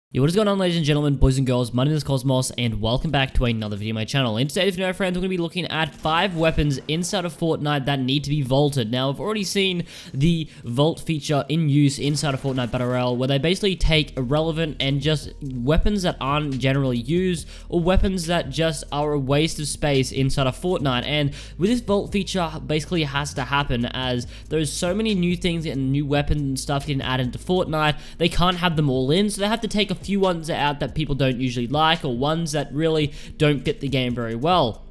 Yo, what is going on, ladies and gentlemen, boys and girls? My name is Cosmos, and welcome back to another video on my channel. In today's video, friends, we're going to be looking at 5 weapons inside of Fortnite that need to be vaulted. Now, I've already seen the vault feature in use inside of Fortnite Battle Royale, where they basically take irrelevant and just weapons that aren't generally used, or weapons that just are a waste of space inside of Fortnite. And with this vault feature, basically has to happen, as there's so many new things and new weapons and stuff getting added into Fortnite. They can't have them all in, so they have to take a few ones out that people don't usually like, or ones that really don't fit the game very well.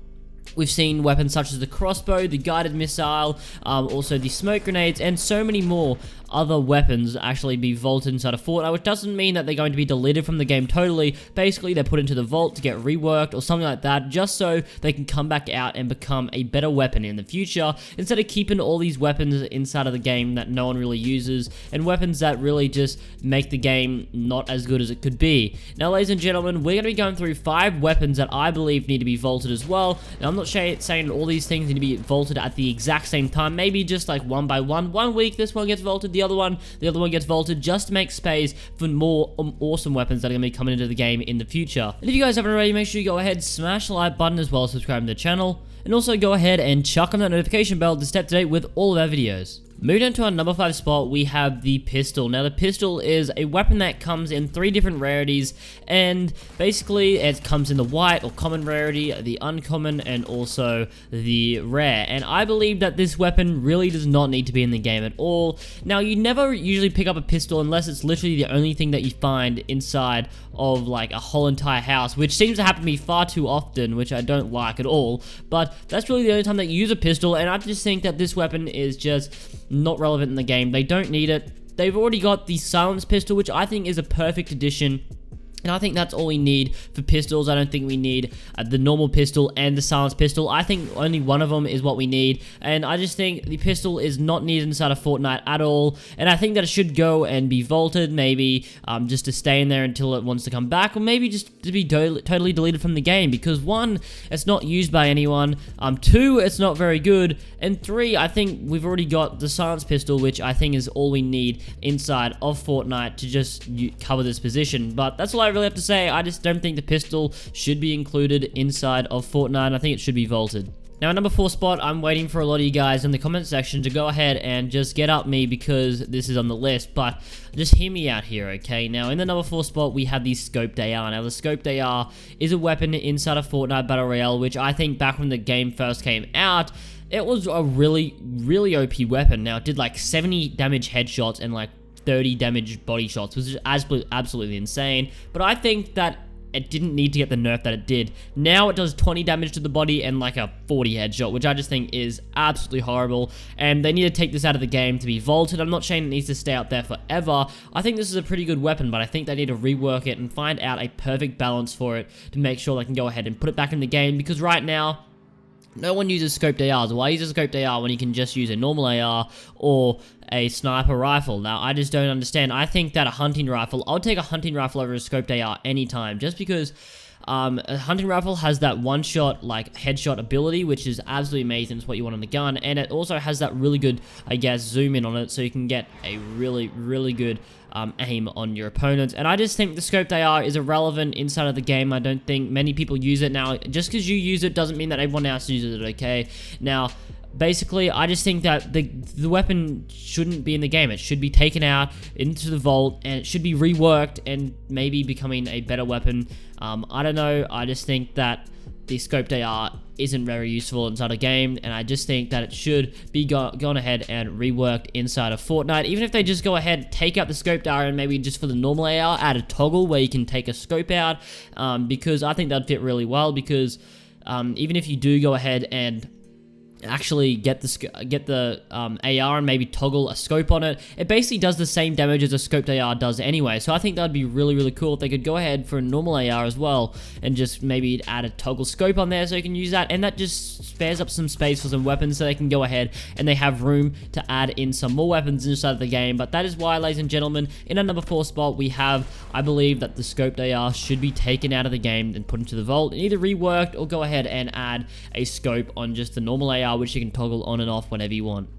We've seen weapons such as the crossbow, the guided missile, also the smoke grenades, and so many more other weapons actually be vaulted inside of Fortnite, which doesn't mean that they're going to be deleted from the game totally. Basically, they're put into the vault to get reworked or something like that, just so they can come back out and become a better weapon in the future, instead of keeping all these weapons inside of the game that no one really uses, and weapons that really just make the game not as good as it could be. Now, ladies and gentlemen, we're going to be going through 5 weapons that I believe need to be vaulted as well. Now, I'm not saying all these things need to be vaulted at the exact same time, maybe just like one by one. One week this one gets vaulted, the other one gets vaulted, just to make space for more awesome weapons that are going to be coming into the game in the future. And if you guys haven't already, make sure you go ahead, smash the like button, as well as subscribe to the channel, and also go ahead and chuck on that notification bell to stay up to date with all of our videos. Moving on to our number 5 spot, we have the pistol. Now, the pistol is a weapon that comes in 3 different rarities, and basically it comes in the white or common rarity, the uncommon, and also the rare. And I believe that this weapon really does not need to be in the game at all. Now, you never usually pick up a pistol unless it's literally the only thing that you find inside of like a whole entire house, which seems to happen to me far too often, which I don't like at all. But that's really the only time that you use a pistol, and I just think that this weapon is just not relevant in the game. They don't need it. They've already got the silenced pistol, which I think is a perfect addition. And I think that's all we need for pistols. I don't think we need the normal pistol and the silenced pistol. I think only one of them is what we need. And I just think the pistol is not needed inside of Fortnite at all. And I think that it should go and be vaulted, maybe just to stay in there until it wants to come back, or maybe just to be totally deleted from the game. Because 1, it's not used by anyone. 2, it's not very good. And 3, I think we've already got the silenced pistol, which I think is all we need inside of Fortnite to just cover this position. But that's all I really have to say. I just don't think the pistol should be included inside of Fortnite. I think it should be vaulted. Now, at number 4 spot, I'm waiting for a lot of you guys in the comment section to go ahead and just get up me, because this is on the list, but just hear me out here, okay? Now, in the number 4 spot, we have the Scoped AR. Now, the Scoped AR is a weapon inside of Fortnite Battle Royale, which I think back when the game first came out, it was a really OP weapon. Now, it did like 70 damage headshots and like 30 damage body shots, which is absolutely insane. But I think that it didn't need to get the nerf that it did. Now it does 20 damage to the body and like a 40 headshot, which I just think is absolutely horrible. And they need to take this out of the game to be vaulted. I'm not saying it needs to stay out there forever. I think this is a pretty good weapon, but I think they need to rework it and find out a perfect balance for it to make sure they can go ahead and put it back in the game. Because right now, no one uses scoped ARs. Why use a scoped AR when you can just use a normal AR or a sniper rifle? Now, I just don't understand. I think that a hunting rifle, I would take a hunting rifle over a scoped AR anytime, just because a hunting rifle has that one-shot, like, headshot ability, which is absolutely amazing. It's what you want on the gun, and it also has that really good, I guess, zoom in on it, so you can get a really good aim on your opponents. And I just think the scoped AR is irrelevant inside of the game. I don't think many people use it. Now, just because you use it doesn't mean that everyone else uses it, okay? Now, basically, I just think that the weapon shouldn't be in the game. It should be taken out into the vault, and it should be reworked and maybe becoming a better weapon. I don't know. I just think that the scoped AR isn't very useful inside a game, and I just think that it should be gone ahead and reworked inside of Fortnite. Even if they just go ahead, take out the scoped AR, and maybe just for the normal AR, add a toggle where you can take a scope out, because I think that'd fit really well. Because even if you do go ahead and actually get the AR and maybe toggle a scope on it, it basically does the same damage as a scoped AR does anyway. So I think that'd be really cool if they could go ahead for a normal AR as well, and just maybe add a toggle scope on there so you can use that, and that just spares up some space for some weapons, so they can go ahead and they have room to add in some more weapons inside of the game. But that is why, ladies and gentlemen, in our number 4 spot, we have, I believe that the scoped AR should be taken out of the game and put into the vault, and either reworked or go ahead and add a scope on just the normal AR, which you can toggle on and off whenever you want.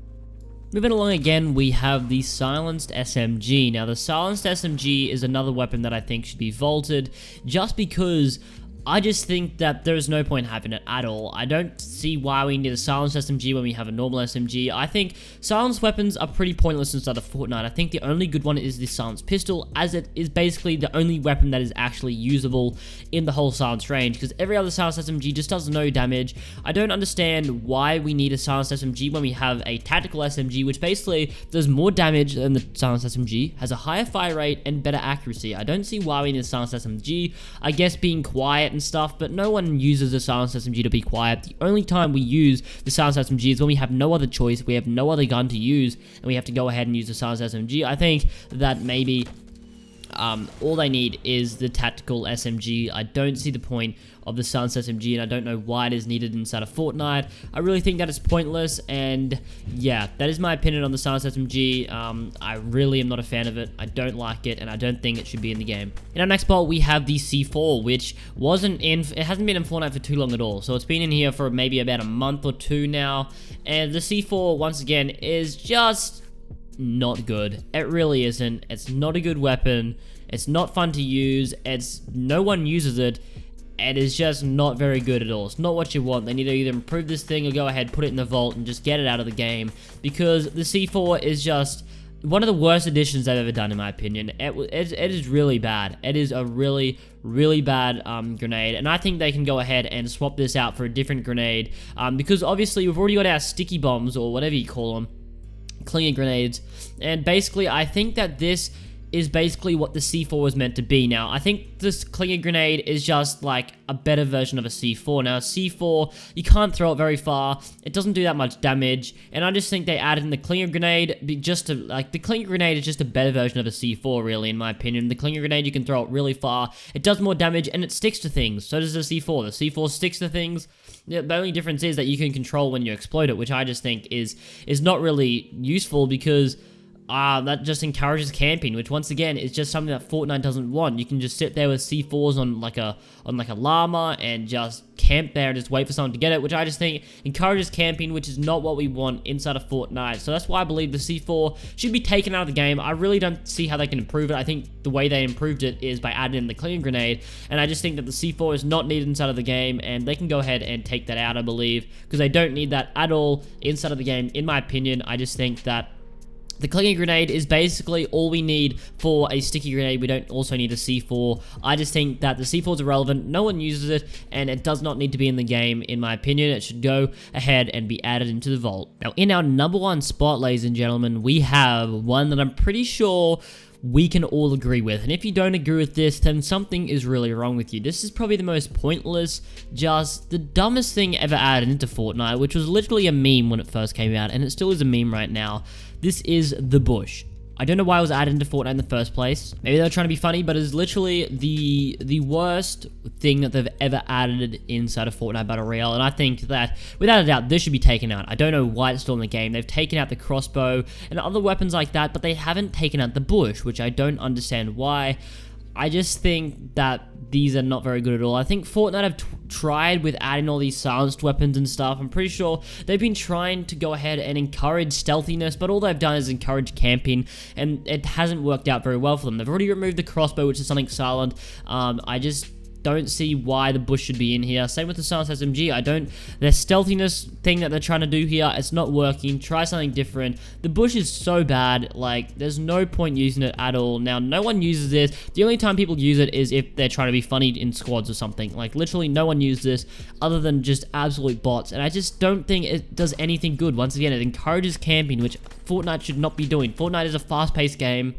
Moving along again, we have the Silenced SMG. Now, the Silenced SMG is another weapon that I think should be vaulted, just because I just think that there's no point having it at all. I don't see why we need a silenced SMG when we have a normal SMG. I think silenced weapons are pretty pointless inside of Fortnite. I think the only good one is the silenced pistol, as it is basically the only weapon that is actually usable in the whole silence range, because every other silenced SMG just does no damage. I don't understand why we need a silenced SMG when we have a tactical SMG, which basically does more damage than the silenced SMG, has a higher fire rate, and better accuracy. I don't see why we need a silenced SMG. I guess being quiet and stuff, but no one uses the silenced SMG to be quiet. The only time we use the silenced SMG is when we have no other choice, we have no other gun to use, and we have to go ahead and use the silenced SMG. I think that maybe all they need is the tactical SMG. I don't see the point of the silenced SMG, and I don't know why it is needed inside of Fortnite. I really think that it's pointless, and yeah, that is my opinion on the silenced SMG. I really am not a fan of it. I don't like it, and I don't think it should be in the game. In our next spot, we have the C4, which it hasn't been in Fortnite for too long at all, so it's been in here for maybe about a month or two now, and the C4, once again, is just not good. It really isn't. It's not a good weapon. It's not fun to use. No one uses it. It is just not very good at all. It's not what you want. They need to either improve this thing or go ahead, put it in the vault, and just get it out of the game, because the C4 is just one of the worst additions I've ever done, in my opinion. It is really bad. It is a really, really bad grenade, and I think they can go ahead and swap this out for a different grenade, because obviously we've already got our sticky bombs, or whatever you call them, clinger grenades, and basically I think that this is basically what the C4 was meant to be. Now, I think this clinger grenade is just like a better version of a C4. Now, a C4, you can't throw it very far, it doesn't do that much damage, and I just think they added in the clinger grenade just to, like, the clinger grenade is just a better version of a C4, really, in my opinion. The clinger grenade, you can throw it really far, it does more damage, and it sticks to things. So does the C4. The C4 sticks to things. The only difference is that you can control when you explode it, which I just think is not really useful, because that just encourages camping, which once again is just something that Fortnite doesn't want. You can just sit there with C4s on like a llama and just camp there and just wait for someone to get it, which I just think encourages camping, which is not what we want inside of Fortnite. So that's why I believe the C4 should be taken out of the game. I really don't see how they can improve it. I think the way they improved it is by adding in the clean grenade, and I just think that the C4 is not needed inside of the game, and they can go ahead and take that out, I believe, because they don't need that at all inside of the game, in my opinion. I just think that the clinger grenade is basically all we need for a sticky grenade. We don't also need a C4. I just think that the C4 is irrelevant. No one uses it, and it does not need to be in the game, in my opinion. It should go ahead and be added into the vault. Now, in our number one spot, ladies and gentlemen, we have one that I'm pretty sure we can all agree with, and if you don't agree with this, then something is really wrong with you. This is probably the most pointless, just the dumbest thing ever added into Fortnite, which was literally a meme when it first came out, and it still is a meme right now. This is the bush. I don't know why it was added into Fortnite in the first place. Maybe they were trying to be funny, but it's literally the worst thing that they've ever added inside of Fortnite Battle Royale, and I think that, without a doubt, this should be taken out. I don't know why it's still in the game. They've taken out the crossbow and other weapons like that, but they haven't taken out the bush, which I don't understand why. I just think that these are not very good at all. I think Fortnite have tried with adding all these silenced weapons and stuff. I'm pretty sure they've been trying to go ahead and encourage stealthiness, but all they've done is encourage camping, and it hasn't worked out very well for them. They've already removed the crossbow, which is something silent. I just don't see why the bush should be in here. Same with the silenced SMG. Their stealthiness thing that they're trying to do here, it's not working. Try something different. The bush is so bad, like, there's no point using it at all. Now, no one uses this. The only time people use it is if they're trying to be funny in squads or something. Like, literally no one uses this other than just absolute bots, and I just don't think it does anything good. Once again, it encourages camping, which Fortnite should not be doing. Fortnite is a fast-paced game.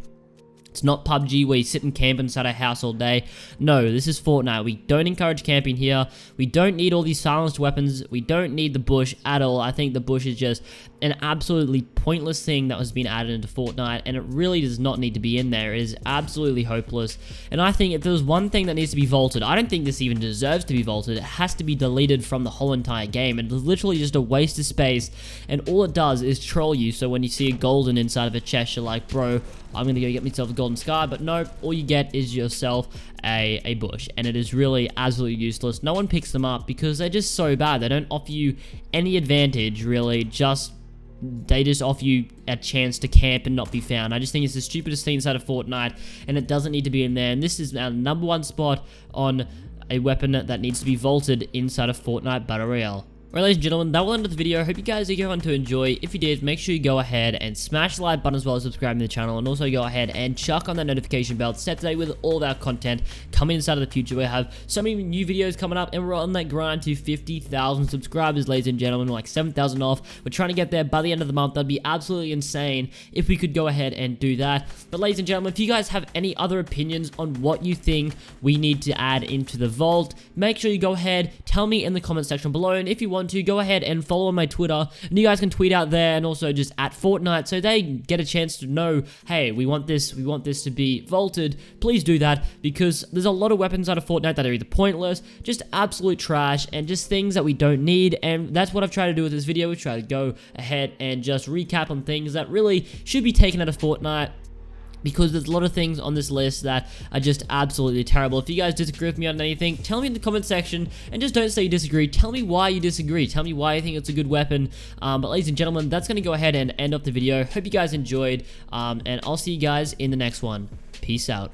It's not PUBG where you sit and camp inside a house all day. No, this is Fortnite. We don't encourage camping here. We don't need all these silenced weapons. We don't need the bush at all. I think the bush is just an absolutely pointless thing that has been added into Fortnite, and it really does not need to be in there. It is absolutely hopeless, and I think if there's one thing that needs to be vaulted, I don't think this even deserves to be vaulted. It has to be deleted from the whole entire game. It is literally just a waste of space, and all it does is troll you. So when you see a golden inside of a chest, you're like, bro, I'm gonna go get myself a golden scar, but no, all you get is yourself a bush, and it is really absolutely useless. No one picks them up because they're just so bad. They don't offer you any advantage, really, just they just offer you a chance to camp and not be found. I just think it's the stupidest thing inside of Fortnite, and it doesn't need to be in there. And this is our #1 spot on a weapon that needs to be vaulted inside of Fortnite Battle Royale. Alright, ladies and gentlemen, that will end the video. Hope you guys are going to enjoy. If you did, make sure you go ahead and smash the like button as well as subscribing to the channel, and also go ahead and chuck on that notification bell to stay up to date with all of our content coming inside of the future. We have so many new videos coming up, and we're on that grind to 50,000 subscribers, ladies and gentlemen. We're like 7,000 off. We're trying to get there by the end of the month. That'd be absolutely insane if we could go ahead and do that. But ladies and gentlemen, if you guys have any other opinions on what you think we need to add into the vault, make sure you go ahead, tell me in the comment section below, and if you want to, go ahead and follow on my Twitter, and you guys can tweet out there, and also just at Fortnite, so they get a chance to know, hey, we want this to be vaulted. Please do that, because there's a lot of weapons out of Fortnite that are either pointless, just absolute trash, and just things that we don't need. And that's what I've tried to do with this video. We try to go ahead and just recap on things that really should be taken out of Fortnite, because there's a lot of things on this list that are just absolutely terrible. If you guys disagree with me on anything, tell me in the comment section, and just don't say you disagree. Tell me why you disagree. Tell me why you think it's a good weapon. But ladies and gentlemen, that's going to go ahead and end up the video. Hope you guys enjoyed, and I'll see you guys in the next one. Peace out.